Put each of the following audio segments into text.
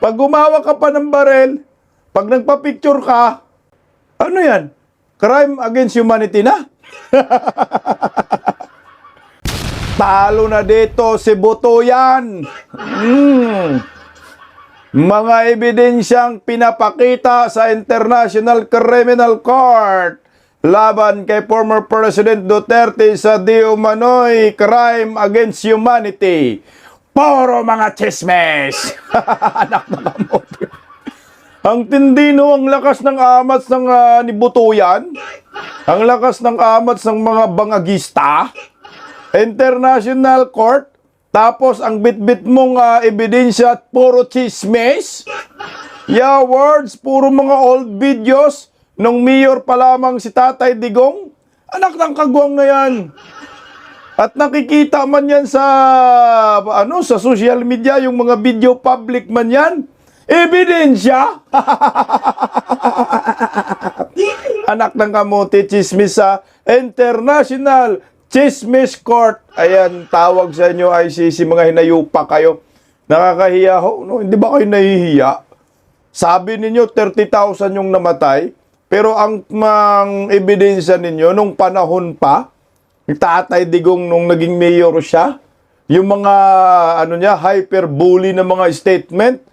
Pag gumawa ka pa ng barel, pag nagpa-picture ka, ano yan? Crime against humanity na? Talo na dito si Butoyan. Mga ebidensyang pinapakita sa International Criminal Court laban kay former President Duterte sa di umano'y crime against humanity. Puro mga chismes. Anak na kamote. Ang tindi no, ang lakas ng amats ng ni Butoyan. Ang lakas ng amats ng mga bangagista. International Court. Tapos ang bit-bit mong ebidensya at puro chismes. Yeah, words, puro mga old videos nung mayor pa lamang si Tatay Digong. Anak ng kagwang na yan. At nakikita man yan sa sa social media, yung mga video public man yan. Ebidensya. Anak ng kamote, chismis sa International Chismis Court. Ayan, tawag sa inyo ICC, mga hinayupa kayo. Nakakahiya ho, no? Hindi ba kayo nahihiya? Sabi ninyo 30,000 yung namatay, pero ang ebidensya ninyo nung panahon pa, Tatay Digong nung naging mayor siya, yung mga hyperbully na mga statement,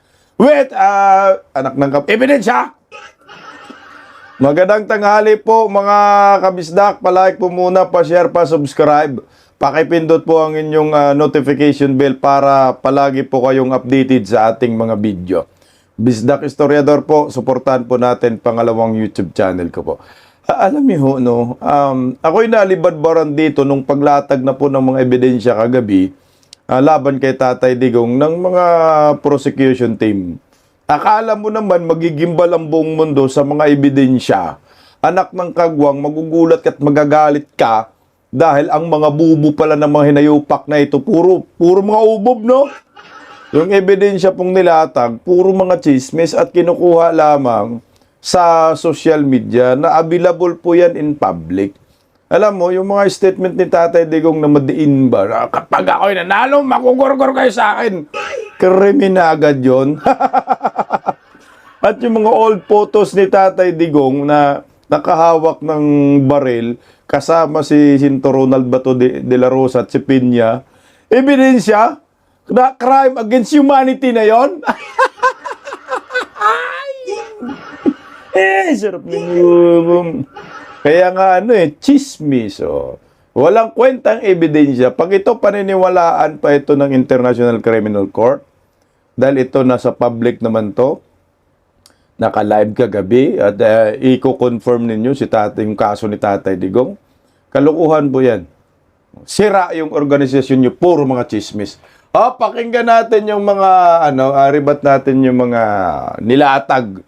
anak ng ebidensya. Magandang tanghali po mga kabisdak. Palike po muna, pa-share, pa-subscribe. Pakipindot po ang inyong notification bell para palagi po kayong updated sa ating mga video. Bisdak Historiador po, suportahan po natin pangalawang YouTube channel ko po. Alam niyo, no, ako'y nalibadbaran dito nung paglatag na po ng mga ebidensya kagabi laban kay Tatay Digong ng mga prosecution team. Akala mo naman magigimbal ang buong mundo sa mga ebidensya. Anak ng kagwang, magugulat at magagalit ka dahil ang mga bubo pala ng mga hinayupak na ito, puro mga ubob, no? Yung ebidensya pong nilatag, puro mga chismes at kinukuha lamang sa social media na available po yan in public. Alam mo, yung mga statement ni Tatay Digong na madiin ba, kapag ako'y nanalo, makugurgur kayo sa akin. Krimen na agad yun. At yung mga old photos ni Tatay Digong na nakahawak ng baril, kasama si Sinto Ronald Bato de la Rosa at si Piña, ebidensya na crime against humanity na yon. Sarap ninyo. Kaya nga chismis. Walang kwentang ebidensya. Pag ito paniniwalaan pa ito ng International Criminal Court, dahil ito nasa public naman to, naka-live kagabi, at i-confirm ninyo yung kaso ni Tatay Digong, kalukuhan po yan. Sira yung organisasyon nyo, puro mga chismis. Pakinggan natin yung mga, ribat natin yung mga nilatag,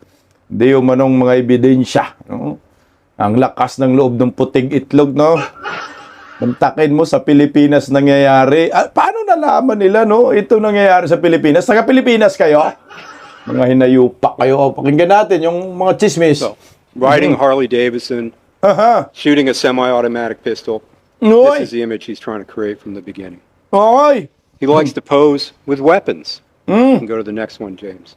di yung manong mga ebidensya, no? Ang lakas ng loob ng puting itlog, no? Mantakin mo sa Pilipinas nangyayari. Paano nalaman nila, no? Ito nangyayari sa Pilipinas. Taga-Pilipinas kayo? Mga hinayupak kayo. Pakinggan natin yung mga chismis. So, riding Harley Davidson, shooting a semi-automatic pistol. Oy. This is the image he's trying to create from the beginning. Oy! He likes to pose with weapons. You can go to the next one, James.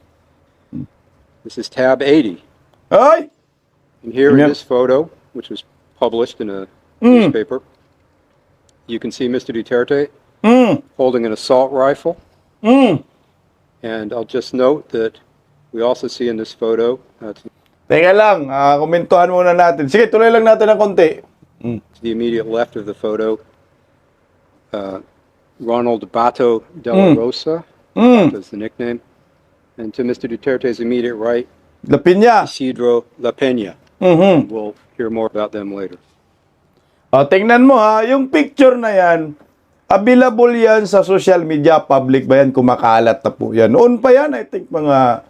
This is tab 80. Oy! And here in this photo, which was published in a newspaper, you can see Mr. Duterte holding an assault rifle. And I'll just note that we also see in this photo, Teka lang, komentuhan muna natin. Sige, tuloy lang natin ng konti. to the immediate left of the photo, Ronald Bato de la Rosa, that's the nickname. And to Mr. Duterte's immediate right, La Piña. Isidro La Peña. We'll hear more about them later. Tingnan mo yung picture na yan, available yan sa social media, public ba yan, kumakalat na po yan. Noon pa yan, I think mga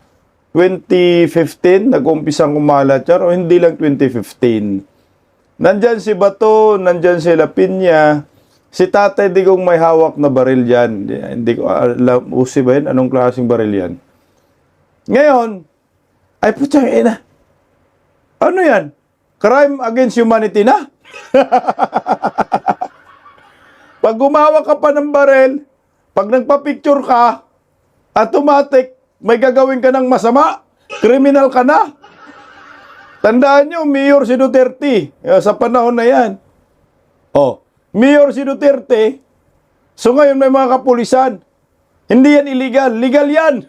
2015, nag-umpisang kumalat yan, o hindi lang 2015. Nandyan si Bato, nandyan si La Piña, si Tatay Digong may hawak na baril yan. Hindi ko alam, usi ba yan? Anong klaseng baril yan? Ngayon, ay putang ina. Ano yan? Crime against humanity na? Pag gumawa ka pa ng barel, pag nagpa-picture ka, automatic may gagawin ka ng masama, kriminal ka na. Tandaan nyo, Mayor si Duterte, sa panahon na yan. Oh, Mayor si Duterte, so ngayon may mga kapulisan. Hindi yan illegal, legal yan.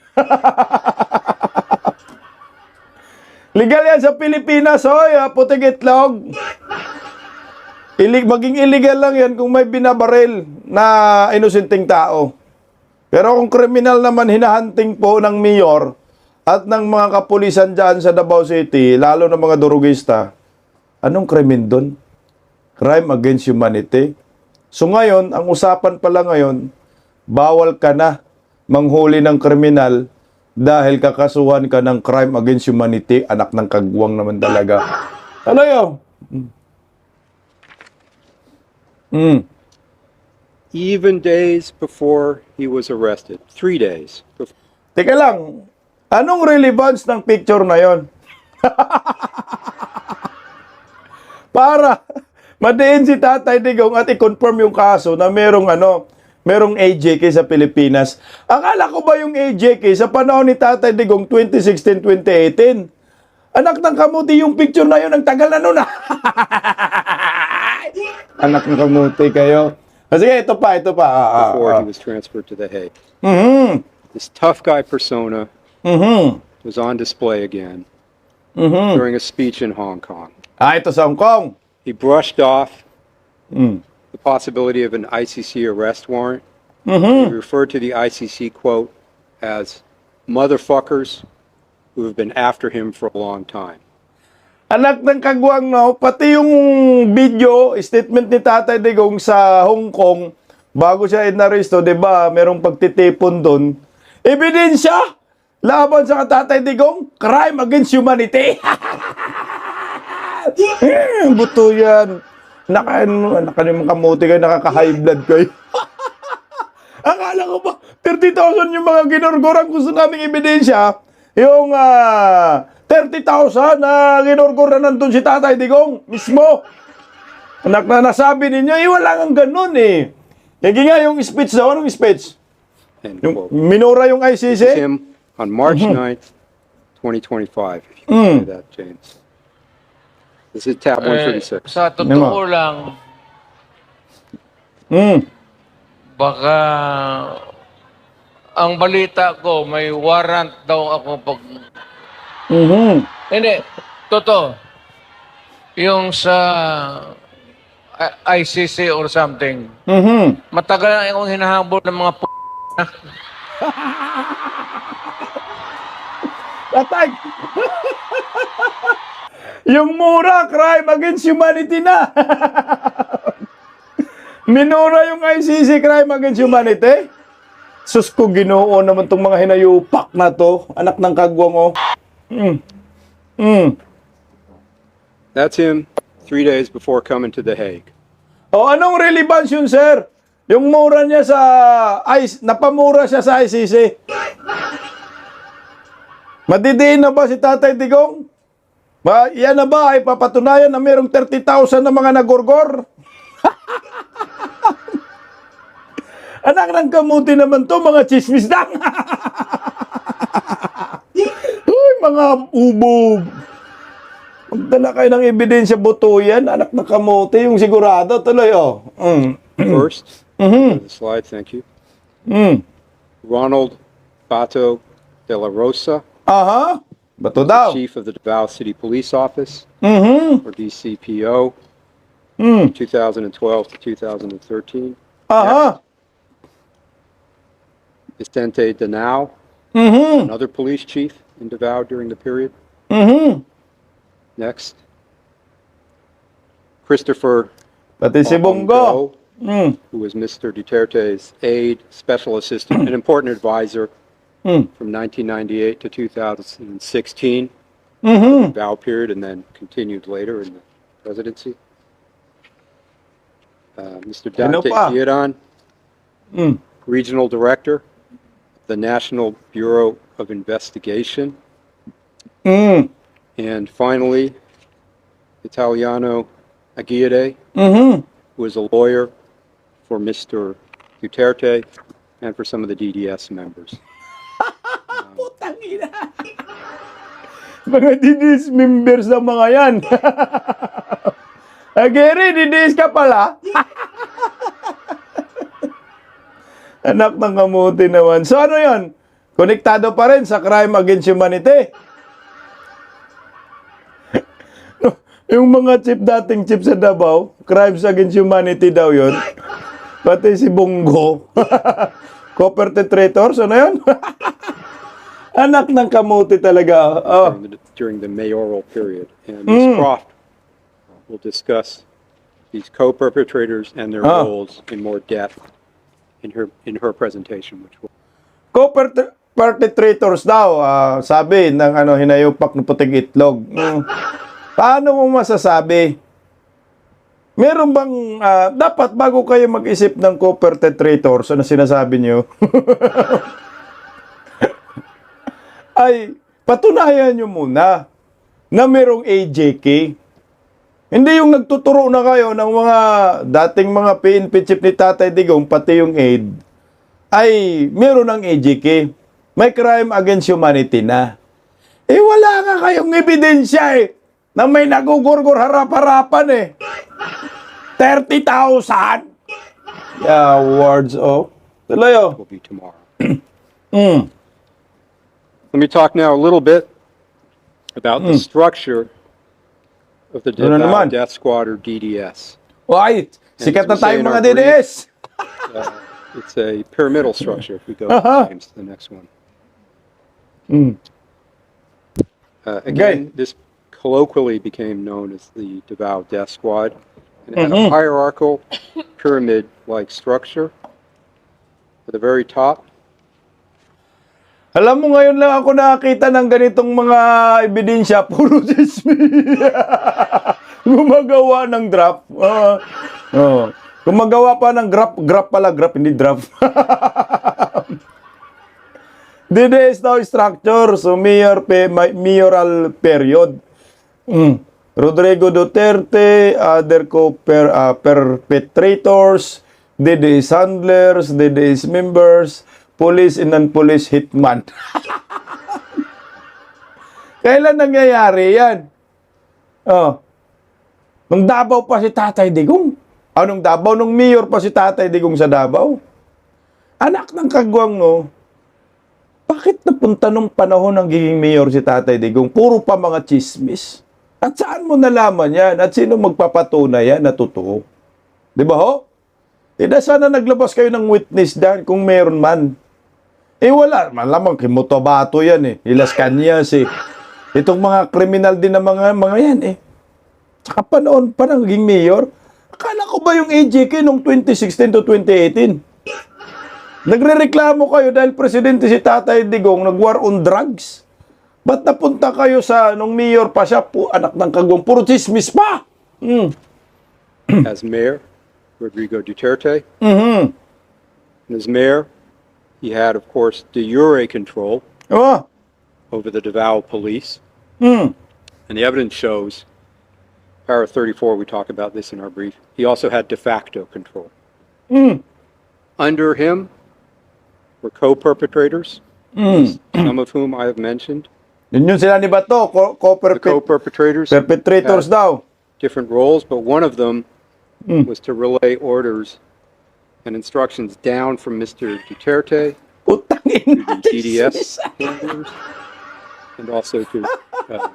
Legal yan sa Pilipinas, hoy, puting itlog. Maging illegal lang yan kung may binabaril na inosenteng tao. Pero kung kriminal naman hinahunting po ng mayor at ng mga kapulisan dyan sa Davao City, lalo na mga durugista, anong krimen doon? Crime against humanity. So ngayon, ang usapan pala ngayon, bawal ka na manghuli ng kriminal dahil kakasuhan ka ng crime against humanity. Anak ng kagwang naman talaga. Ano yun? Even days before he was arrested, 3 days before. Teka lang, anong relevance ng picture na yon? Para madiin si Tatay Digong at i-confirm yung kaso na merong AJK sa Pilipinas. Akala ko ba yung AJK sa panahon ni Tatay Digong 2016-2018? Anak ng kamuti yung picture na yun, ang tagal na nun. Anak ng kamuti kayo. Sige, ito pa. Before he was transferred to The Hague. This tough guy persona was on display again during a speech in Hong Kong. Ito sa Hong Kong. He brushed off the possibility of an ICC arrest warrant. He referred to the ICC, quote, as motherfuckers who have been after him for a long time. Anak ng kagwang, no? Pati yung video, statement ni Tatay Digong sa Hong Kong, bago siya inaresto, di ba, merong pagtitipon doon. Ebidensya! Laban sa Tatay Digong, crime against humanity. Buto yan. Nakanimang kamuti kayo, nakaka-high blood kayo. Akala ko ba, 30,000 yung mga ginorgoran, gusto naming ebidensya, yung 30,000 na ginorgor na nandun si Tatay Digong mismo. Anak na nasabi ninyo, wala kang ganun eh. Yung nga yung speech daw, anong speech? Yung minura yung This is ICC? him on March 9th, 2025. If you can say that, James. This is tab 136. Sa totoo lang, baka ang balita ko, may warrant daw ako pag... Hindi, totoo. Yung sa ICC or something. Matagal na akong hinahabol ng mga Tatay! Yung mura, crime against humanity na. Minura yung ICC, crime against humanity. Sus ko, Ginoo naman tong mga hinayupak na to. Anak ng kagwang, oh. That's him 3 days before coming to The Hague. O, anong relevance yun, sir? Yung mura niya sa napamura siya sa ICC. Madidiin na ba si Tatay Digong? Yan na ba ay papatunayan na mayroong 30,000 na mga nagorgor? Anak ng kamuti naman to, mga chismis lang. Uy, mga ubog. Magdala kayo ng ebidensya, buto yan. Anak ng kamuti, yung sigurado. Tuloy, oh. First, the slide, thank you. Ronald Bato de la Rosa, Bato daw. Chief of the Davao City Police Office, or DCPO, 2012 to 2013. Vicente Danao, another police chief in Davao during the period. Next. Christopher Pati si Bongo. who was Mr. Duterte's aide, special assistant, an important advisor from 1998 to 2016, Davao period, and then continued later in the presidency. Mr. Dante pa? Hieran, regional director of the National Bureau of Investigation. And finally, Italiano Aguirre, who is a lawyer for Mr. Duterte and for some of the DDS members. Tangina. Mga DDS members ng mga yan. Gary, DDS ka pala. Anak ng kamuti naman. So ano yon? Konektado pa rin sa crime against humanity. Yung mga dating chief sa Davao, crimes against humanity daw yon. Pati si Bongo. Co-perpetrators, ano yun? Anak ng kamuti talaga. Oh. During the mayoral period. And Ms. Croft will discuss these co-perpetrators and their roles in more depth in her presentation, which will. Co-perpetrators daw, sabi ng hinayupak ng puting itlog. Paano mo masasabi? Meron bang, dapat bago kayo mag-isip ng co-perpetrators, ano sinasabi niyo? Ay, patunayan nyo muna na merong AJK. Hindi yung nagtuturo na kayo ng mga dating mga PNP chief ni Tatay Digong, pati yung aid, ay meron ng AJK. May crime against humanity na. Eh wala nga kayong ebidensya na may nagugurgur harap-harapan 30,000. Yeah, words of. Tuloy will be tomorrow. Let me talk now a little bit about the structure of the Ano Davao naman? Death Squad, or DDS. Ay, sikat na as we say tayo in mga our brief, DDS. It's a pyramidal structure. If we go James, to the next one. Again, this colloquially became known as the Davao Death Squad, and it had a hierarchical pyramid-like structure. At the very top, Alam mo, ngayon lang ako nakakita ng ganitong mga ebidensya, puro chismis. Gumagawa ng draft. Gumagawa pa ng graph pala, graph, hindi draft. DDS daw structure, so mayoral period. Rodrigo Duterte, other perpetrators, DDS handlers, DDS members, police and non-police hitman. Kailan nangyayari yan? Nung Davao pa si Tatay Digong. Anong Davao? Nung mayor pa si Tatay Digong sa Davao. Anak ng kagwang, no? Bakit napunta nung panahon ng giging mayor si Tatay Digong? Puro pa mga chismis. At saan mo nalaman yan? At sino magpapatunay yan na totoo? Di ba ho? Sana naglabas kayo ng witness dyan kung meron man. Wala. Malamang Kimutobato yan Ilas Cañas Itong mga kriminal din na mga yan Tsaka panoon pa naging mayor. Akala ko ba yung AJK nung 2016 to 2018? Nagrereklamo kayo dahil presidente si Tatay Digong nag-war on drugs. Ba't napunta kayo sa nung mayor pa siya anak ng kagwang? Puro chismis pa! as mayor, Rodrigo Duterte. And as mayor, he had, of course, de jure control over the Davao police. And the evidence shows, Para 34, we talk about this in our brief, he also had de facto control. Under him were co-perpetrators, some of whom I have mentioned. Yun sila ni Bato, The co-perpetrators perpetrators had daw. different roles, but one of them was to relay orders and instructions down from Mr. Duterte Utangin to the DDS handlers, and also to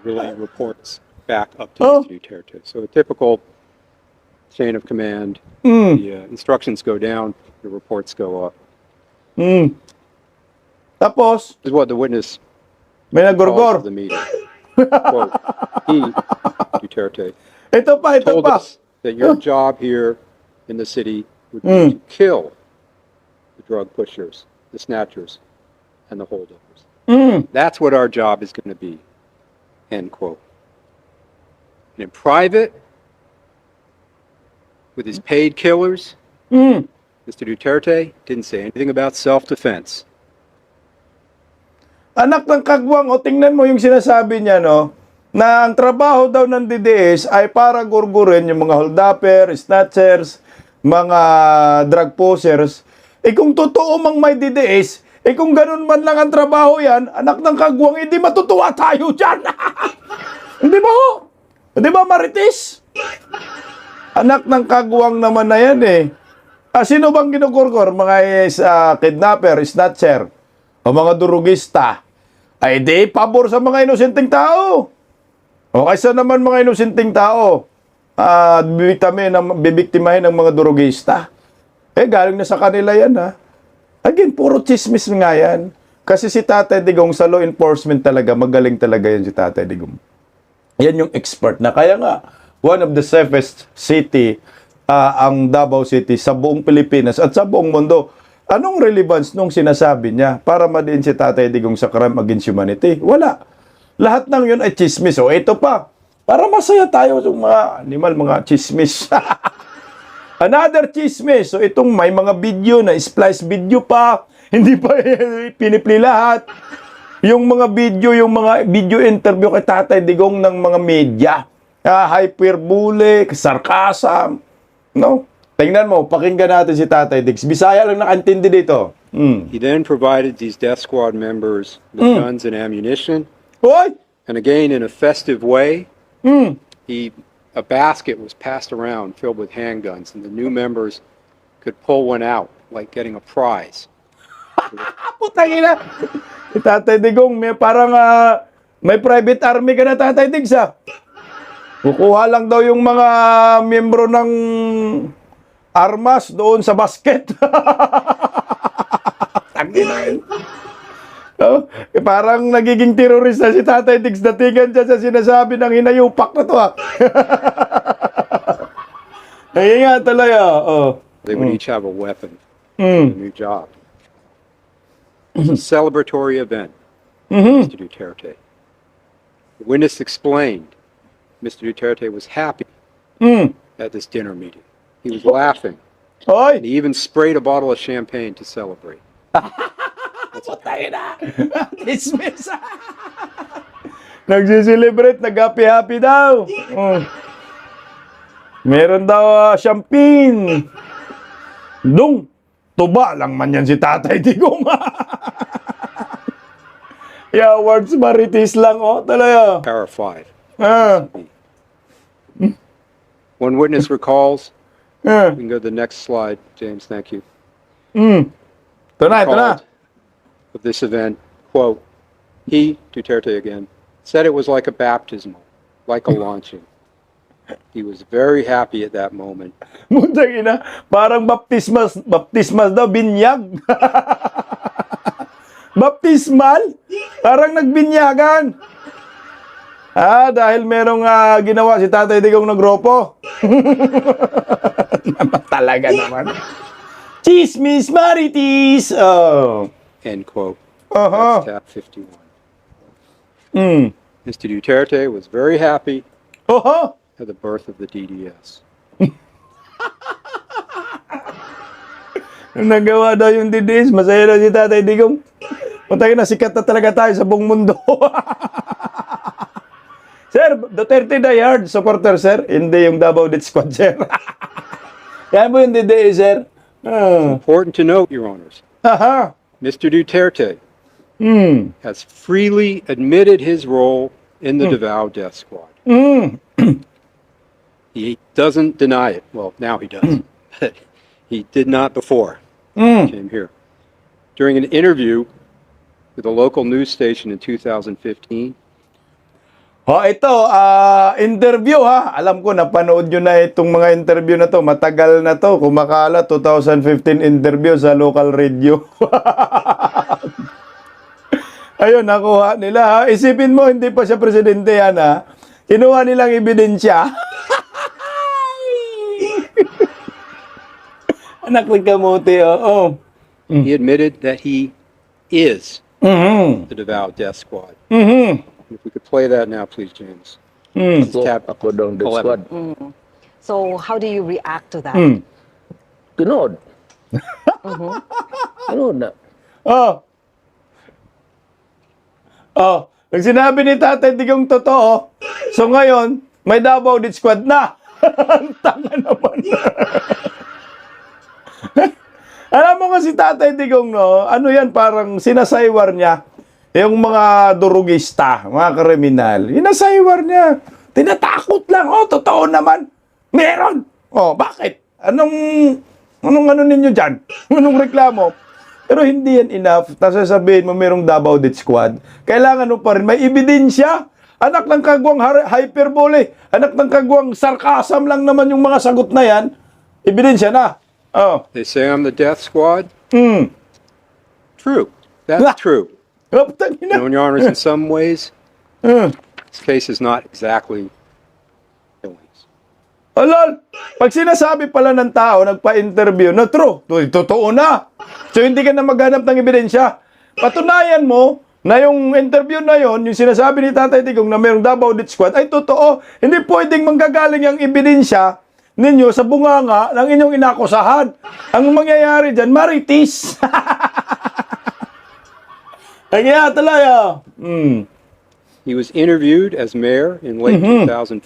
relay reports back up to Mr. Duterte. So a typical chain of command. The instructions go down, the reports go up. Tapos, This is what the witness may calls nagurgor. the meeting. Quote, he, Duterte, Ito pa. told us that your job here in the city would be to kill the drug pushers, the snatchers, and the holdovers. That's what our job is going to be. End quote. And in private, with his paid killers, Mr. Duterte didn't say anything about self-defense. Anak ng kagwang, tingnan mo yung sinasabi niya, no? Na ang trabaho daw ng DDS ay para gurgurin yung mga holdupper, snatchers, mga drug pushers. Kung totoo mang may DDS, Eh kung ganun man lang ang trabaho yan, anak ng kagwang, hindi matutuwa tayo dyan. Hindi ba ho? Hindi ba Marites? Anak ng kagwang naman na yan eh. Sino bang kinukurkur? Mga kidnapper, snatcher, o mga durugista. Ay di, pabor sa mga inosenteng tao. O kaysa naman mga inosenteng tao, bibiktimahin ng mga durugista. Eh, galing na sa kanila yan, ha? Again, puro chismis nga yan. Kasi si Tatay Digong sa law enforcement talaga, magaling talaga yan si Tatay Digong. Yan yung expert na. Kaya nga, one of the safest city, ang Davao City sa buong Pilipinas at sa buong mundo. Anong relevance nung sinasabi niya para madiin si Tatay Digong sa crime against humanity? Wala. Lahat ng yun ay chismis. O ito pa, para masaya tayo sa mga animal, mga chismis. Another chismis. So itong may mga video na splice video pa, hindi pa pinipli lahat. Yung mga video interview kay Tatay Digong ng mga media. Hyperbole, sarcasm. No? Tingnan mo, pakinggan natin si Tatay Diggs. Bisaya lang nakantindi dito. He then provided these death squad members with guns and ammunition. Hoy! And again, in a festive way, a basket was passed around filled with handguns, and the new members could pull one out, like getting a prize. Putang ina! Si Tatay Digong, parang may private army ka na, Tatay Diggs, ha? Kukuha lang daw yung mga miyembro ng armas doon sa basket. Tangina. Oh, parang nagiging terorista si Tatay Diggs, datingan siya sa sinasabi ng hinayupak na to, ha? Ayun nga tuloy, oh. They would each have a weapon, a new job. It was a celebratory event, Mr. Duterte. The witness explained Mr. Duterte was happy at this dinner meeting. He was laughing, and Hoy! he even sprayed a bottle of champagne to celebrate. Putay na! Dismiss! Nagsiselebrate, nag-happy-happy daw. Meron daw champagne. Dung, tuba lang man yan si Tatay Digong. Yeah, words Marites lang, talaga. Power 5. Ah, One witness recalls, ah. we can go to the next slide, James, thank you. Ito na, ito na. Recalled of this event, quote, he, Duterte again, said it was like a baptismal, like a launching. He was very happy at that moment. Muntang ina, parang baptismas daw, binyag. Baptismal? Parang nagbinyagan. Dahil merong ginawa si Tatay Digong ng grupo. Talaga naman. Chismis Marites! Oh. End quote. Uh-huh. That's tab 51. Mr. Duterte was very happy Oho! at the birth of the DDS. Nung nagawa daw yung DDS, masaya daw si Tatay Digong. Puntang na, sikat na talaga tayo sa buong mundo. Sir, Duterte diehard supporter, sir. Hindi yung Davao Death Squad, sir. Yan po yung DDS, sir. Important to note, Your Honors, Haha. Mr. Duterte has freely admitted his role in the Davao Death Squad. He doesn't deny it. Well, now he does. But he did not before he came here. During an interview with a local news station in 2015, Ito, interview ha. Alam ko, napanood nyo na itong mga interview na to. Matagal na to. Kumakala, 2015 interview sa local radio. Ayun, nakuha nila ha. Isipin mo, hindi pa siya presidente yan ha. Kinuha nilang ebidensya. Anak ng kamote, oh. he admitted that he is the Davao Death Squad. If we could play that now, please, James. This is tab Ako daw ang death 11. squad. So how do you react to that? Tinood. Tinood na. Nang sinabi ni Tatay Digong totoo, so ngayon, may Davao Death Squad na. Ang tanga naman. Alam mo kasi Tatay Digong, no, ano yan, parang sinasaywar niya yung mga durugista, mga kriminal. Sinasaywar niya. Tinatakot lang. Oh, totoo naman. Meron. Oh, bakit? Anong ano ninyo dyan? Anong reklamo? Pero hindi yan enough. Tapos sasabihin mo merong Davao Death Squad. Kailangan mo pa rin. May ebidensya. Anak ng kagwang hyperbole. Anak ng kagwang sarcasm lang naman yung mga sagot na yan. Ebidensya na. Oh. They say I'm the death squad. Hmm. True. That's true. Oh, tangina. No, Your Honors, in some ways, this case is not exactly killings. Alol, pag sinasabi pala ng tao, nagpa-interview, na true, totoo na. So hindi ka na maghanap ng ebidensya. Patunayan mo na yung interview na yon, yung sinasabi ni Tatay Digong na mayroong Davao Death Squad, ay totoo. Hindi pwedeng manggagaling ang ebidensya ninyo sa bunganga ng inyong inakusahan. Ang mangyayari dyan, maritis. Ay kaya talaya. He was interviewed as mayor in late 2015,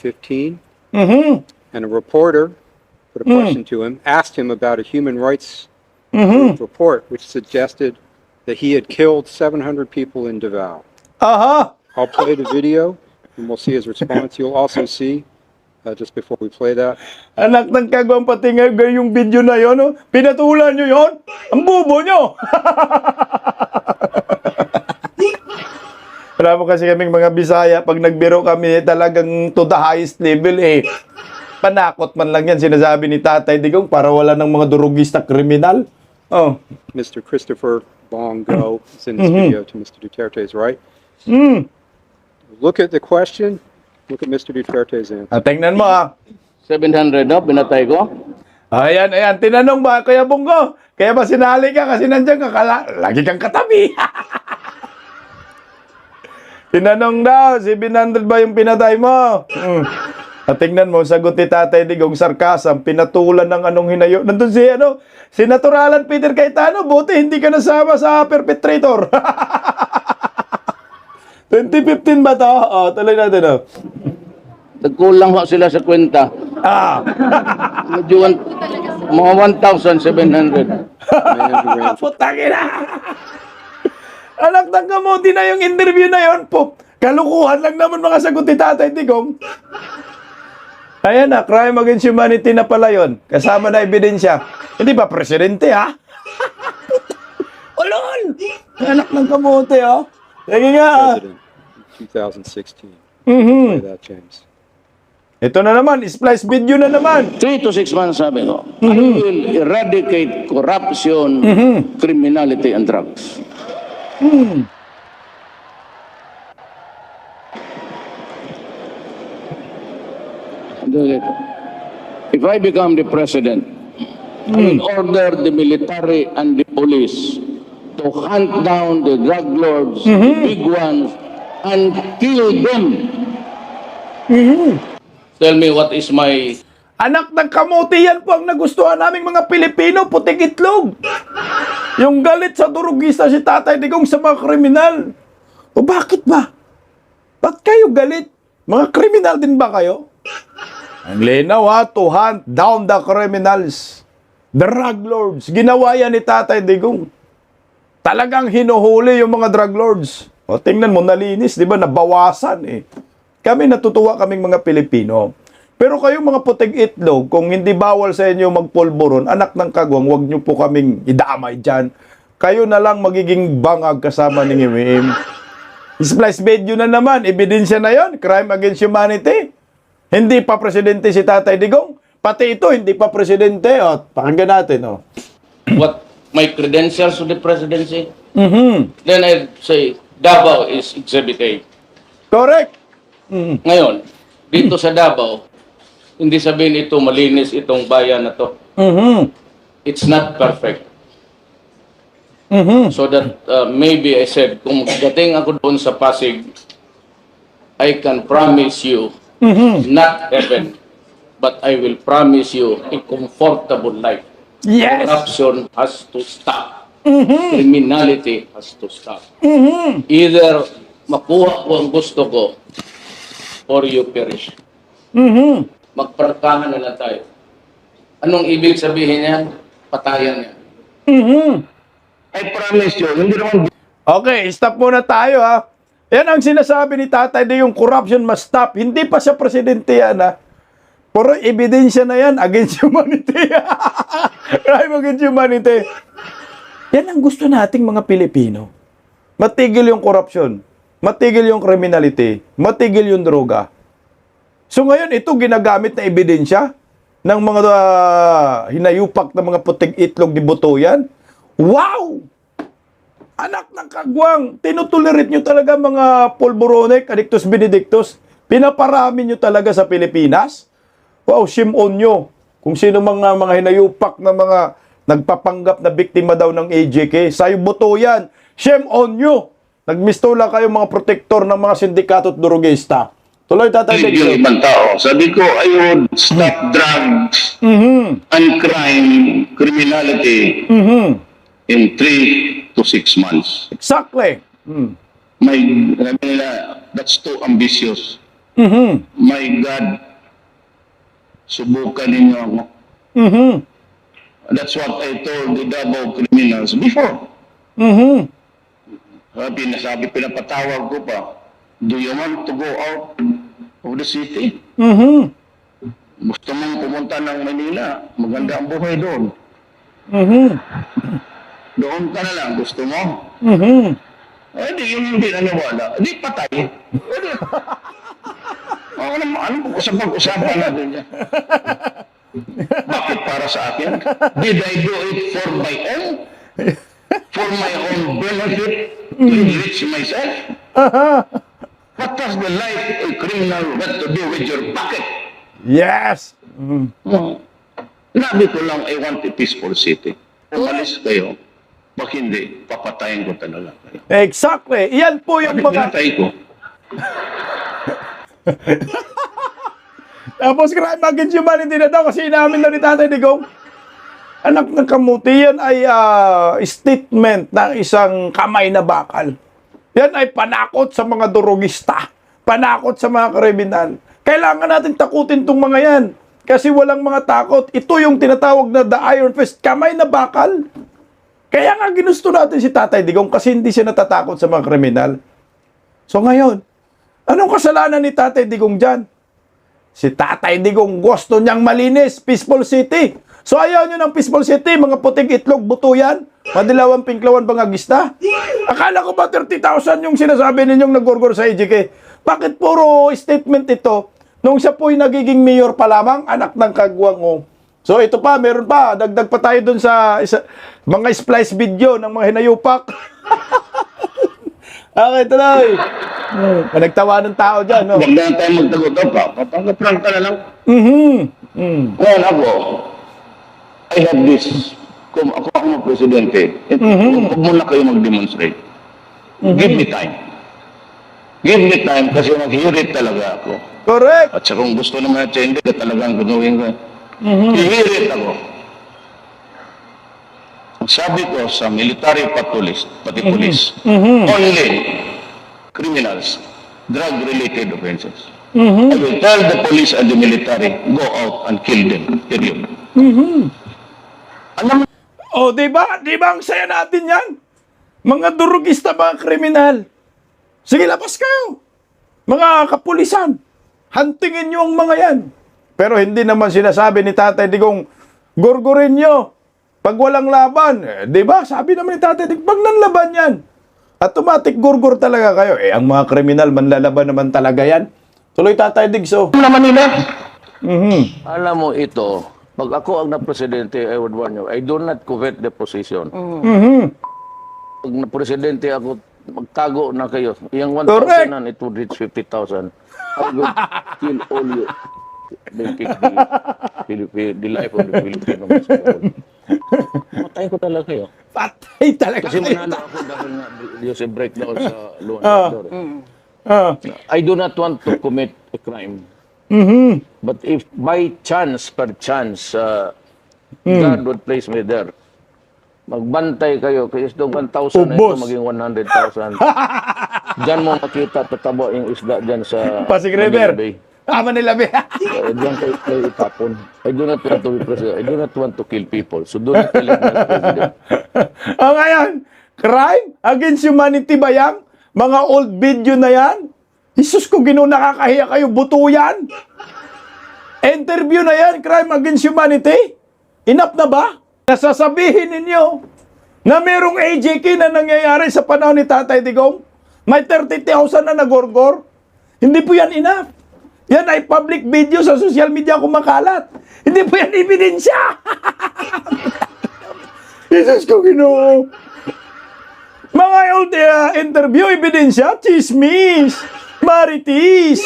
and a reporter put a question to him, asked him about a human rights report, which suggested that he had killed 700 people in Davao. Aha. I'll play the video, and we'll see his response. You'll also see, just before we play that, Anak ng kagwang pati nga yung video na yon, oh. Pinatulan nyo yon? Ang bubo nyo! Alam mo kasi kaming mga Bisaya, pag nagbiro kami talagang to the highest level panakot man lang yan, sinasabi ni Tatay Digong para wala ng mga durugista kriminal. Oh. Mr. Christopher Bongo is in this video to Mr. Duterte's right. Look at the question. Look at Mr. Duterte's answer. Tingnan mo 700 no, pinatay ko. Ayan, tinanong ba, Kuya Bongo? Kaya ba sinali ka kasi nandiyan ka, lagi kang katabi. Tinanong daw, 700 ba yung pinatay mo? At tingnan mo, sagot ni Tatay Digong, sarkasam, pinatulan ng anong hinayo. Nandun si Naturalan Peter Cayetano, buti hindi ka nasama sa perpetrator. 2015 ba to? Oh, tuloy natin. Nagkulang ho sila sa kwenta. Medyo mga 1,700. Putangin na! Anak ng kamuti na yung interview na yon po. Kalukuhan lang naman mga sagot ni Tatay Digong. Ayan na, crime against humanity na pala yun. Kasama na ebidensya. Hindi ba presidente, ha? Ulol! Anak ng kamuti, oh. Sige nga. President in 2016. Play that, James. Ito na naman, splice video na naman. 3 to 6 months sabi ko. I will eradicate corruption, criminality, and drugs. If I become the president, I will order the military and the police to hunt down the drug lords, the big ones, and kill them. Tell me what is my... Anak ng kamuti, yan po ang nagustuhan naming mga Pilipino, puting itlog. Yung galit sa durugista si Tatay Digong sa mga kriminal. O bakit ba? Ba't kayo galit? Mga kriminal din ba kayo? Ang linaw to hunt down the criminals. The drug lords. Ginawa yan ni Tatay Digong. Talagang hinuhuli yung mga drug lords. O tingnan mo, nalinis, di ba? Nabawasan Kami natutuwa kaming mga Pilipino. Pero kayong mga puting itlog, kung hindi bawal sa inyo magpulburon, anak ng kagwang, huwag nyo po kaming idamay dyan. Kayo na lang magiging bangag kasama ni Ngimim. Splice video na naman, ebidensya na yon, crime against humanity. Hindi pa presidente si Tatay Digong. Pati ito, hindi pa presidente. Pakinggan natin. What my credentials to the presidency? Then I say, Davao is Exhibit A. Correct. Ngayon, dito sa Davao, hindi sabihin ito malinis itong bayan na to. It's not perfect. So that maybe I said, kung dating ako doon sa Pasig, I can promise you, not heaven, but I will promise you a comfortable life. Yes. Corruption has to stop. Criminality has to stop. Either makuha ko ang gusto ko or you perish. Magparkahan na lang tayo. Anong ibig sabihin yan? Patayan yan. I promise you, hindi naman Okay, stop muna tayo ha. Yan ang sinasabi ni Tatay na yung corruption must stop. Hindi pa siya presidente yan ha. Puro ebidensya na yan against humanity. Crime against humanity. Yan ang gusto nating mga Pilipino. Matigil yung corruption. Matigil yung criminality. Matigil yung droga. So ngayon, ito ginagamit na ebidensya ng mga hinayupak na mga puting itlog ni Butuyan. Wow! Anak ng kagwang, tinutolerate nyo talaga mga polboronic, addictus benedictus. Pinaparami nyo talaga sa Pilipinas. Wow, shame on nyo. Kung sino mga hinayupak na mga nagpapanggap na biktima daw ng AJK. Sa'yo Butuyan, shame on nyo. Nagmistola kayo mga protektor ng mga sindikato at durugista. Tuloy, Tatay yung Digso. ibang tao. Sabi ko, I would stop drugs and crime, criminality in 3 to 6 months. Exactly. My, sabi nila, that's too ambitious. My God, subukan ninyo ako. That's what I told the Davao criminals before. Sabi, pinapatawag ko pa, do you want to go out of the city? Gusto mong pumunta ng Manila, maganda ang buhay doon. Doon ka na lang, gusto mo? Eh, di yun hindi naniwala. Di patay. Ano pag-usapan natin niya? Bakit para sa akin? Did I do it for my own? For my own benefit? To enrich myself? What does the life of a criminal got to do with your pocket? Yes. Nabi ko lang, I want a peaceful city. Umalis kayo. Pag hindi, papatayin ko talaga kayo. Exactly. Iyan po yung mga... Pinatay ko. Tapos crime against humanity na daw kasi inamin na ni Tatay Digong. Anak ng kamuti, yan ay statement ng isang kamay na bakal. Yan ay panakot sa mga durugista. Panakot sa mga kriminal. Kailangan natin takutin tong mga yan. Kasi walang mga takot. Ito yung tinatawag na the iron fist, kamay na bakal. Kaya nga ginusto natin si Tatay Digong kasi hindi siya natatakot sa mga kriminal. So ngayon, anong kasalanan ni Tatay Digong dyan? Si Tatay Digong gusto niyang malinis, peaceful city. So ayaw nyo ng peaceful city, mga puting itlog, Butuyan, madilawan, pinklawan, bangagista. Akala ko ba 30,000 yung sinasabi ninyong nagurgur sa EJK? Bakit puro statement ito nung siya po'y nagiging mayor pa lamang, anak ng kagwang oh. So ito pa, meron pa, dagdag pa tayo dun sa mga splice video ng mga hinayupak. Okay, tuloy. Nagtawa ng tao dyan, no? Huwag na tayo magtagot pa. Papagaprank ka na lang. Ngayon ako, I have this. Kung ako ang presidente, huwag muna kayo mag-demonstrate. Give me time. Give me time kasi mag-hearit talaga ako. Correct. At sa kung gusto naman at hindi, talagang gagawin ko. I-hearit ako. Ang sabi ko sa military police, pati police, only criminals, drug-related offenses. I will tell the police and the military, go out and kill them. Period. Alam mo, Oh, di ba? Di ba ang saya natin yan? Mga durugista, mga kriminal. Sige, labas kayo. Mga kapulisan. Huntingin nyo ang mga yan. Pero hindi naman sinasabi ni Tatay Digong, gurgurin nyo. Pag walang laban, di ba? Sabi naman ni Tatay Digong, pag nanlaban yan, automatic gurgur talaga kayo. Eh, ang mga kriminal, manlalaban naman talaga yan. Tuloy, Tatay Digso. naman nila. Alam mo ito, pag ako ang na-presidente, I would warn you, I do not covet the position. Pag na-presidente ako, magtago na kayo. Yung 1,000 Correct. and it would reach 50,000. I would kill all you. They take the life of the Filipino. Matayin ko talaga kayo. Patay talaga Kasi kayo. manalo ako dahil nga yung sa breakdown sa law and order. I do not want to commit a crime. But if by chance, per chance, God would place me there, magbantay kayo, kasi itong 1,000 na ito Ubos. maging 100,000. Diyan mo makita tatabo yung isda dyan sa Pasig Manila River. Bay. Nila, be. Diyan kayo itapon. I do not want to be president. I do not want to kill people. So do not elect me as president. Ngayon, crime against humanity ba yan? Mga old video na yan? Jesus ko, Ginoo, nakakahiya kayo. Buto yan. Interview na yan, crime against humanity. Enough na ba? Nasasabihin ninyo na merong AJK na nangyayari sa panahon ni Tatay Digong? May 30,000 na nagorgor? Hindi po yan enough. Yan ay public video sa social media kumakalat. Hindi po yan ebidensya. Jesus ko, Ginoo. Mga old interview, ebidensya, chismis, maritis.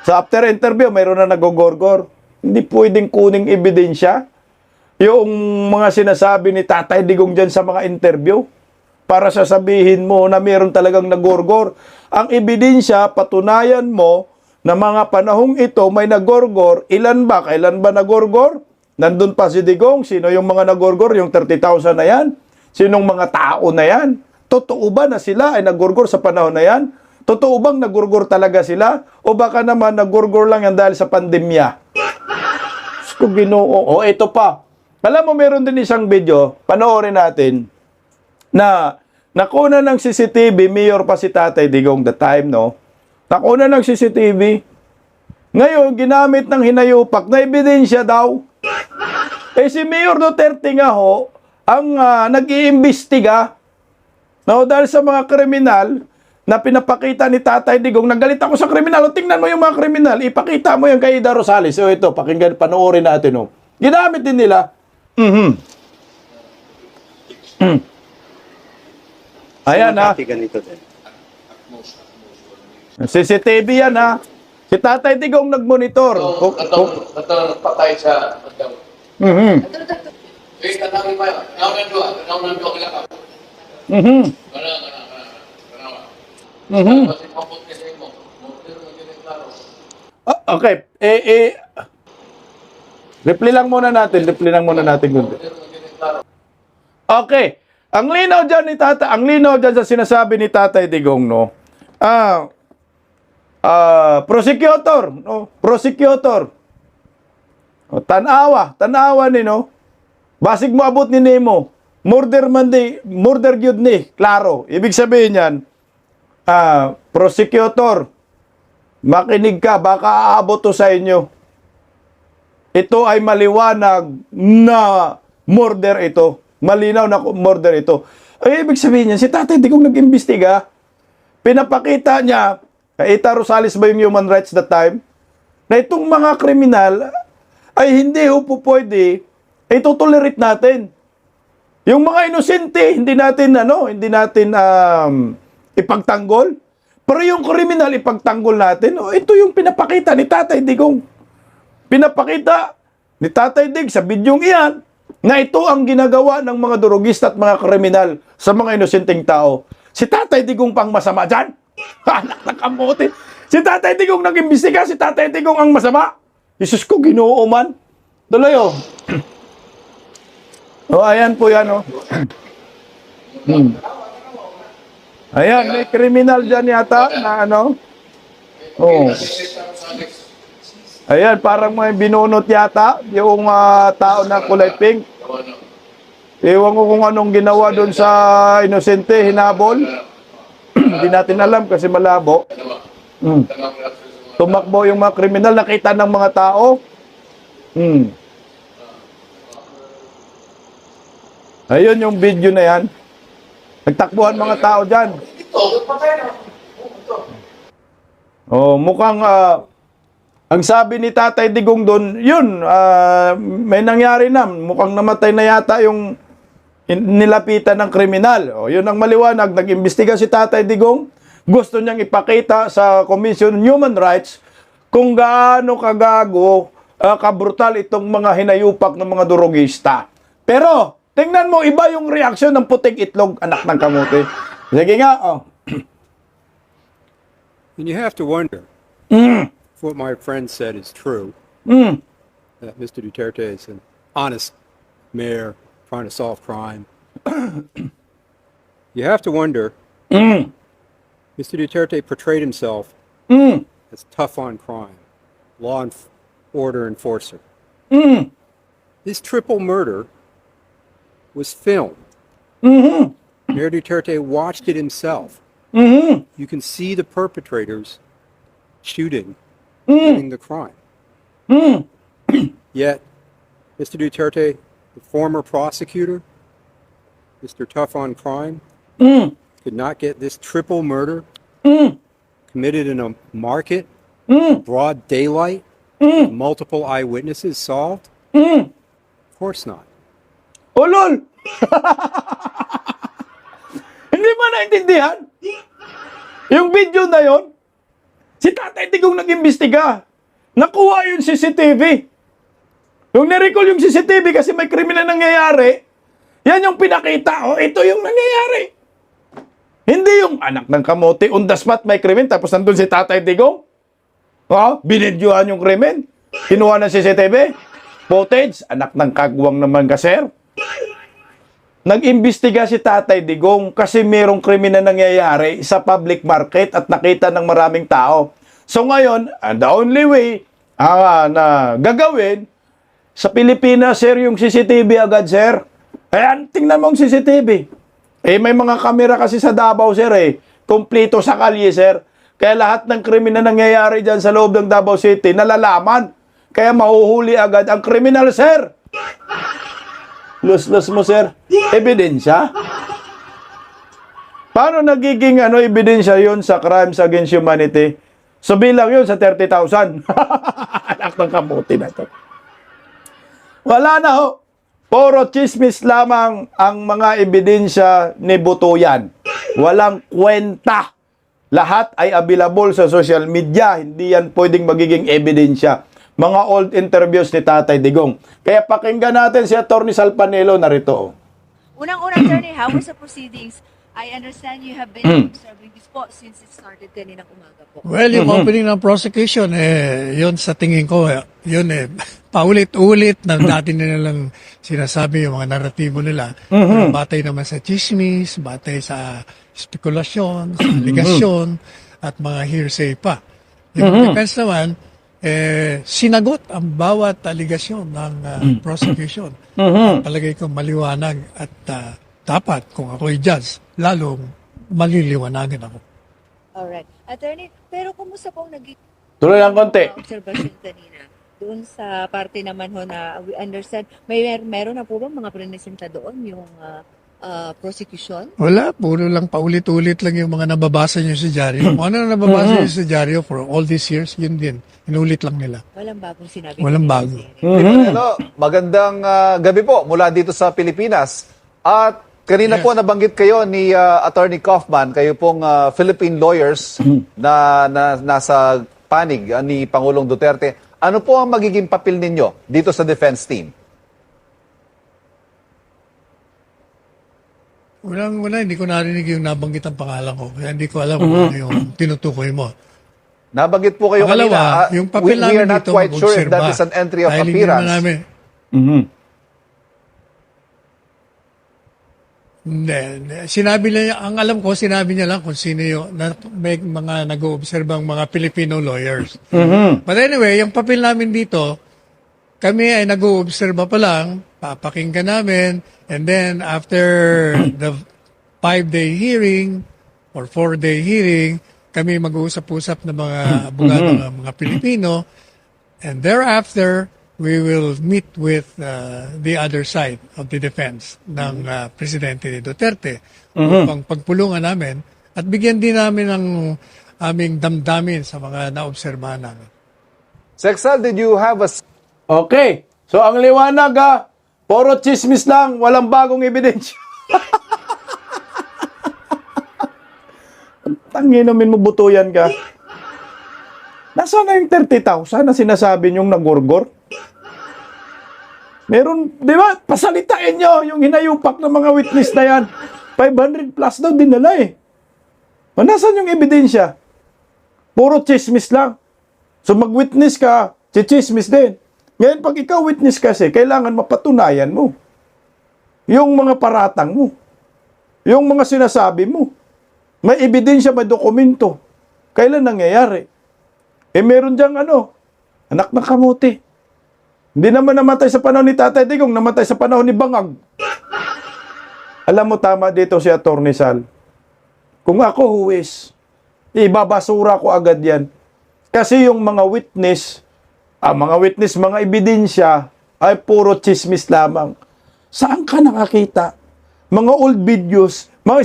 So after interview, mayroon na nagogorgor. Hindi pwedeng kuning ebidensya yung mga sinasabi ni Tatay Digong dyan sa mga interview para sasabihin mo na mayroon talagang nagorgor. Ang ebidensya, patunayan mo na mga panahong ito may nagorgor. Ilan ba? Kailan ba nagorgor? Nandun pa si Digong. Sino yung mga nagorgor? Yung 30,000 na yan? Sinong mga tao na yan? Totoo ba na sila ay nagorgor sa panahon na yan? Totoo bang nagorgor talaga sila? O baka naman nagorgor lang yan dahil sa pandemya? So, Ginoo. O, ito pa. Alam mo, meron din isang video, panoorin natin, na nakuna ng CCTV, mayor pa si Tatay Digong the time, no? Nakuna ng CCTV. Ngayon, ginamit ng hinayupak na ebidensya daw. Eh si Mayor Duterte nga ho, ang nag-iimbestiga, no, dahil sa mga kriminal na pinapakita ni Tatay Digong. Nagalit ako sa kriminal. O, tingnan mo yung mga kriminal. Ipakita mo yung kay Ida Rosales. So ito, pakinggan, panoorin natin. Oh. Ginamit din nila. Ayan ha. CCTV yan ha. Si Tatay Digong nagmonitor. Patay sa pagdaw. Tanawin pa yun. Tanawin ng dua kailangan. Okay. Reply lang muna natin. Kundi. Okay. Ang linaw dyan sa sinasabi ni Tatay Digong, no? Prosecutor, no? Prosecutor. O, tanawa ni, no? Basig mo abot ni Nemo. Murder gyud ni, klaro. Ibig sabihin yan, prosecutor, makinig ka, baka aabot to sa inyo. Ito ay maliwanag na murder ito. Malinaw na murder ito. Ay, ibig sabihin niya, si Tatay Digong nag-imbestiga, pinapakita niya, Ita Rosales ba yung human rights that time, na itong mga kriminal ay hindi po pwede, ay tutolerate natin. Yung mga inosente, hindi natin ipagtanggol. Pero yung kriminal, ipagtanggol natin. O, ito yung pinapakita ni Tatay Digong. Pinapakita ni Tatay Dig sa bidyong iyan na ito ang ginagawa ng mga durugista at mga kriminal sa mga inosenteng tao. Si Tatay Digong pang masama dyan. Anak ng kamote. Si Tatay Digong nag-imbestiga, si Tatay Digong ang masama. Jesus ko, Ginoo man. Tuloy, oh. Oh, ayan po yan, oh. Ayan, may kriminal dyan yata na ano. Oh. Ayan, parang may binunot yata yung tao na kulay pink. Ewan ko kung anong ginawa doon sa inosente, hinabol. Hindi natin alam kasi malabo. Tumakbo yung mga kriminal, nakita ng mga tao. Ayun yung video na yan. Nagtakbuhan mga tao dyan. Oh, mukhang ang sabi ni Tatay Digong doon, yun, may nangyari na. Mukhang namatay na yata yung nilapitan ng kriminal. O, yun ang maliwanag. Nag-imbestiga si Tatay Digong. Gusto niyang ipakita sa Commission on Human Rights kung gaano kagago, kabrutal itong mga hinayupak ng mga durugista. Pero, tingnan mo, iba yung reaksyon ng puting itlog, anak ng kamote. Sige nga, oh. And you have to wonder if what my friend said is true, that Mr. Duterte is an honest mayor trying to solve crime. You have to wonder, Mr. Duterte portrayed himself as tough on crime, order enforcer. This triple murder was filmed. Mayor Duterte watched it himself. You can see the perpetrators shooting during the crime. Yet, Mr. Duterte, the former prosecutor, Mr. Tough on Crime, could not get this triple murder committed in a market, broad daylight, with multiple eyewitnesses solved? Of course not. Oh, lol! Hindi mo naintindihan? Yung video na yon, si Tatay Digong nag-imbestiga. Nakuha yung CCTV. Yung nirecall yung CCTV kasi may kriminal nangyayari, yan yung pinakita. Oh, ito yung nangyayari. Hindi yung anak ng kamote, on the spot may krimen, tapos nandun si Tatay Digong. Oh, binidyohan yung krimen. Kinuha ng CCTV. Footage, anak ng kagwang naman ka, sir. Nag-imbestiga si Tatay Digong kasi merong krimen na nangyayari sa public market at nakita ng maraming tao. So ngayon, the only way na gagawin sa Pilipinas, sir, yung CCTV agad, sir. Ayan, tingnan mo ang CCTV. Eh, may mga kamera kasi sa Davao, sir, eh. Kompleto sa kalye, sir. Kaya lahat ng krimen na nangyayari dyan sa loob ng Davao City, nalalaman. Kaya mahuhuli agad ang kriminal, sir. Lus-lus mo, sir. Ebidensya? Paano nagiging ebidensya yun sa crimes against humanity? So bilang yun sa 30,000. Anak ng kamuti na to. Wala na ho. Puro chismis lamang ang mga ebidensya ni Butuyan. Walang kwenta. Lahat ay available sa social media. Hindi yan pwedeng magiging ebidensya. Mga old interviews ni Tatay Digong. Kaya pakinggan natin si Atty. Salpanelo, narito. Unang-una, Attorney, how was the proceedings? I understand you have been observing this po since it started kaninang umaga po. Well, yung opening ng prosecution, yun sa tingin ko, yun paulit-ulit na dati nila lang sinasabi yung mga naratibo nila. Pero batay naman sa chismis, batay sa spekulasyon, sa aligasyon, at mga hearsay pa. Yung defense naman, sinagot ang bawat aligasyon ng prosecution. Palagay ko maliwanag at dapat kung ako'y judge, lalong maliliwanagan ako. Alright. Attorney, pero kumusta pong naging Tuloy lang konti. observation kanina? Doon sa parte naman ho na we understand, meron na po ba mga prenesenta doon yung prosecution? Wala, puro lang paulit-ulit lang yung mga nababasa niyo sa dyaryo. Kung ano na nababasa niyo sa dyaryo for all these years, yun din. Inulit lang nila. Walang bagong sinabi. Walang bago. Hello, magandang gabi po mula dito sa Pilipinas. At kanina po nabanggit kayo ni Attorney Kaufman, kayo pong Philippine lawyers na nasa panig ni Pangulong Duterte. Ano po ang magiging papel ninyo dito sa defense team? Wala, hindi ko narinig yung nabanggit ang pangalan ko. Kaya hindi ko alam kung ano yung tinutukoy mo. Nabanggit po kayo Pangalawa, kanina. yung papel We are namin not dito quite sure if that mag-obserba. is an entry of Dahil hindi appearance. naman namin, Hindi. Sinabi niya, ang alam ko, sinabi niya lang kung sino yung, may mga nag-oobserbang mga Filipino lawyers. But anyway, yung papel namin dito, kami ay nag-oobserba pa lang, papakinggan namin, and then after the 5-day hearing or 4-day hearing, kami mag-uusap-usap ng mga abogado ng mga Pilipino, and thereafter, we will meet with the other side of the defense ng Presidente Duterte upang pagpulungan namin at bigyan din namin ng aming damdamin sa mga naobserbahan namin. Sexal, did you have a... Okay. So, ang liwanag puro chismis lang, walang bagong ebidensya. Tanginamin mo, Butuyan ka. Nasaan na yung 30,000 na sinasabi niyong nagurgor? Meron, di ba? Pasalitain nyo yung hinayupak ng mga witness na yan. 500 plus daw dinala eh. Nasaan yung ebidensya? Puro chismis lang. So mag-witness ka, chismis din. Ngayon pag ikaw witness kasi, kailangan mapatunayan mo. Yung mga paratang mo. Yung mga sinasabi mo. May ebidensya, may dokumento. Kailan nangyayari? meron diyang anak ng kamote. Hindi naman namatay sa panahon ni Tatay Digong, namatay sa panahon ni Bangag. Alam mo, tama dito si Atty. Sal. Kung ako huwis, ibabasura ko agad yan. Kasi yung mga witness, mga ebidensya, ay puro chismis lamang. Saan ka nakakita? Mga old videos, mga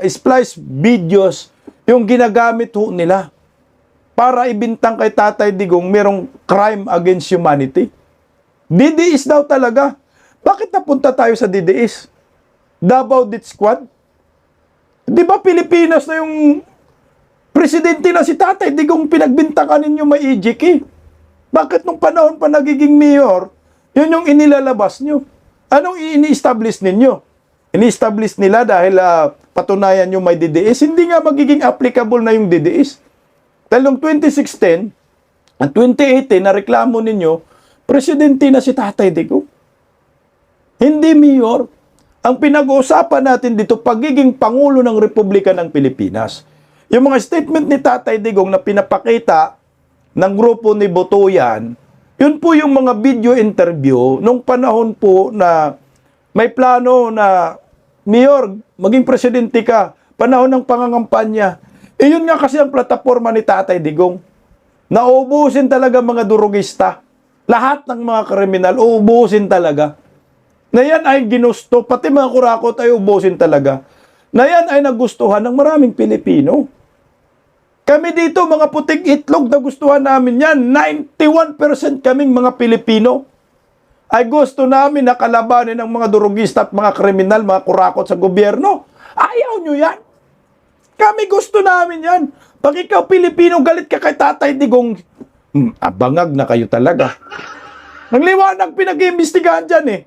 splice videos, yung ginagamit ho nila para ibintang kay Tatay Digong merong crime against humanity. DDS daw talaga. Bakit napunta tayo sa DDS? Davao Death Squad? Di ba Pilipinas na yung presidente na si Tatay Digong pinagbintangan ninyo may EJK? Bakit nung panahon pa nagiging mayor, yun yung inilalabas nyo? Anong ini-establish ninyo? Ini-establish nila dahil patunayan nyo may DDS? Hindi nga magiging applicable na yung DDS. Dahil noong 2016 at 2018 na reklamo ninyo, presidente na si Tatay Digong. Hindi mayor. Ang pinag-uusapan natin dito, pagiging Pangulo ng Republika ng Pilipinas. Yung mga statement ni Tatay Digong na pinapakita ng grupo ni Botoyan, yun po yung mga video interview nung panahon po na may plano na, Mayor, maging presidente ka, panahon ng pangangampanya. Yun nga kasi ang plataforma ni Tatay Digong. Nauubusin talaga mga durugista. Lahat ng mga kriminal, uubusin talaga. Na yan ay ginusto, pati mga kurakot ay ubusin talaga. Na yan ay nagustuhan ng maraming Pilipino. Kami dito, mga puting itlog, nagustuhan namin yan. 91% kaming mga Pilipino ay gusto namin na kalabanin ng mga durugista at mga kriminal, mga kurakot sa gobyerno. Ayaw nyo yan. Kami gusto namin yan. Pag ikaw Pilipino, galit ka kay Tatay Digong, abangag na kayo talaga. Ang liwanag pinag-iimbestigahan dyan eh.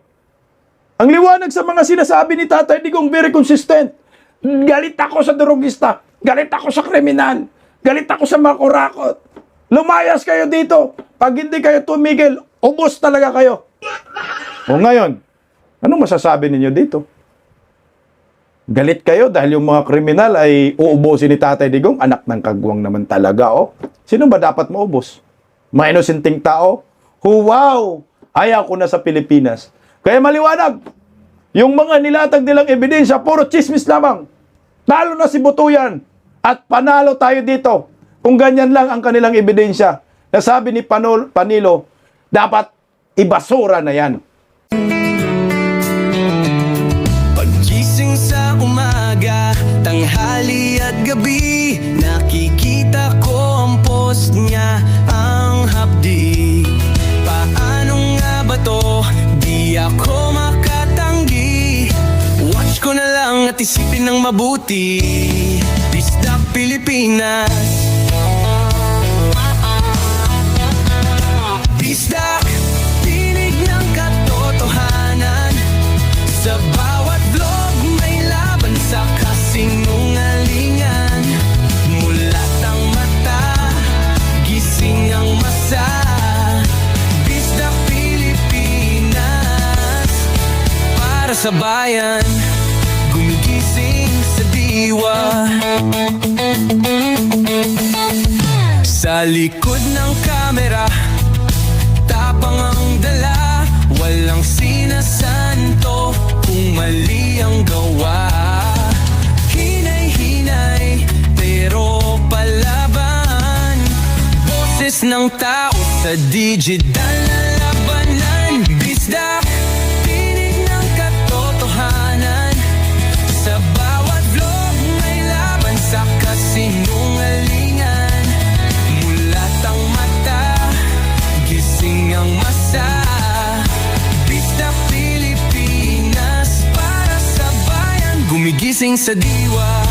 Ang liwanag sa mga sinasabi ni Tatay Digong, very consistent. Galit ako sa durugista. Galit ako sa kriminal. Galit ako sa mga kurakot. Lumayas kayo dito. Pag hindi kayo tumigil, ubos talaga kayo. O ngayon, anong masasabi ninyo dito? Galit kayo dahil yung mga kriminal ay uubusin ni Tatay Digong? Anak ng kagwang naman talaga, oh. Sino ba dapat maubos? Mga inosenteng tao? Wow! Ayaw ko na sa Pilipinas. Kaya maliwanag, yung mga nilatag nilang ebidensya, puro chismis lamang. Talo na si Botoyan at panalo tayo dito. Kung ganyan lang ang kanilang ebidensya, nasabi ni Panilo, dapat ibasura na yan. Paggising sa umaga, tanghali at gabi, nakikita ko ang post niya, ang hapdi. Paano nga ba to? Di ako makatanggi. Watch ko na lang at isipin ng mabuti. Disdak Pilipinas. Disdak, tinig ng katotohanan. Sa bawat vlog may laban sa kasinungalingan. Mulat ang mata, gising ang masa. Disdak Pilipinas. Para sa bayan, gumigising sa diwa. Sa likod ng kamera, tapang ang dala, walang sinasanto kung mali ang gawa. Hinay-hinay, pero palaban. Boses ng tao sa digital na labanan. Disdak, tinig ng katotohanan. Sa bawat vlog may laban sa kasinungalingan. Mulat ang mata, gising ang masa. Disdak Pilipinas, para sa bayan, gumigising sa diwa.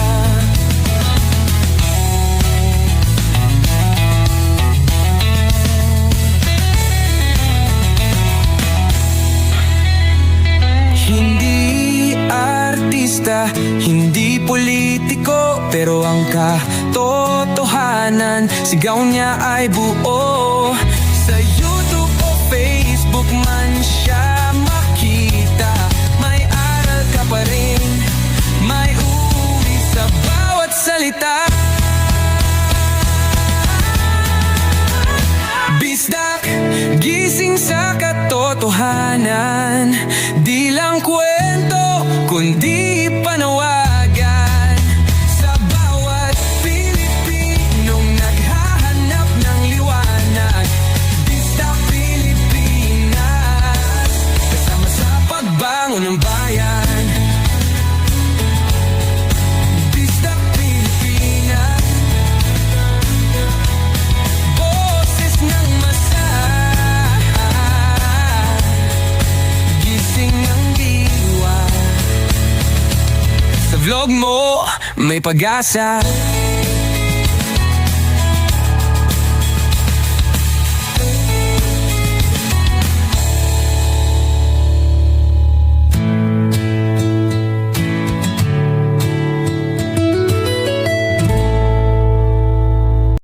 Hindi artista, hindi politiko, pero ang katotohanan, sigaw niya ay buo. Sa YouTube o Facebook man siya makita, may aral ka pa rin, may uwi sa bawat salita. katotohanan. Di lang kwento, kundi panawagan sa bawat Pilipinong naghahanap ng liwanag. Bista Pilipinas, kasama sa pagbangon ng bayan. Bista Pilipinas, boses ng masa, gising ang diwa. Sa vlog mo, may pag-asa.